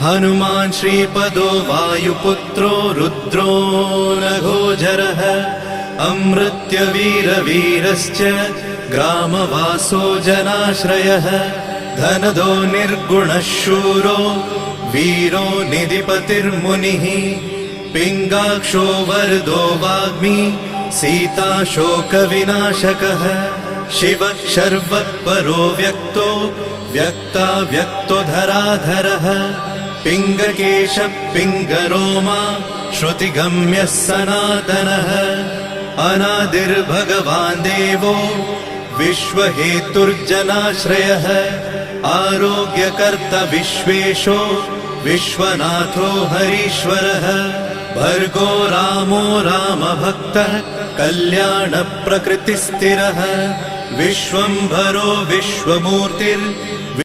हनुमान् श्रीपदो वायुपुत्रो रुद्रो नघोजरः अमृत्यवीरवीरश्च ग्रामवासो जनाश्रयः धनदो निर्गुणः शूरो वीरो निधिपतिर्मुनिः पिङ्गाक्षो वरदो वाग्मी सीताशोकविनाशकः शिवः शर्वत्परो व्यक्तो व्यक्तो धराधरः पिङ्गकेशः पिङ्गरोमा श्रुतिगम्यः सनातनः अनादिर्भगवान् देवो विश्वहेतुर्जनाश्रयः आरोग्यकर्ता विश्वेशो विश्वनाथो हरीश्वरः भर्गो रामो रामभक्तः कल्याणप्रकृतिस्थिरः विश्वम्भरो विश्वमूर्तिर्विश्वरूपो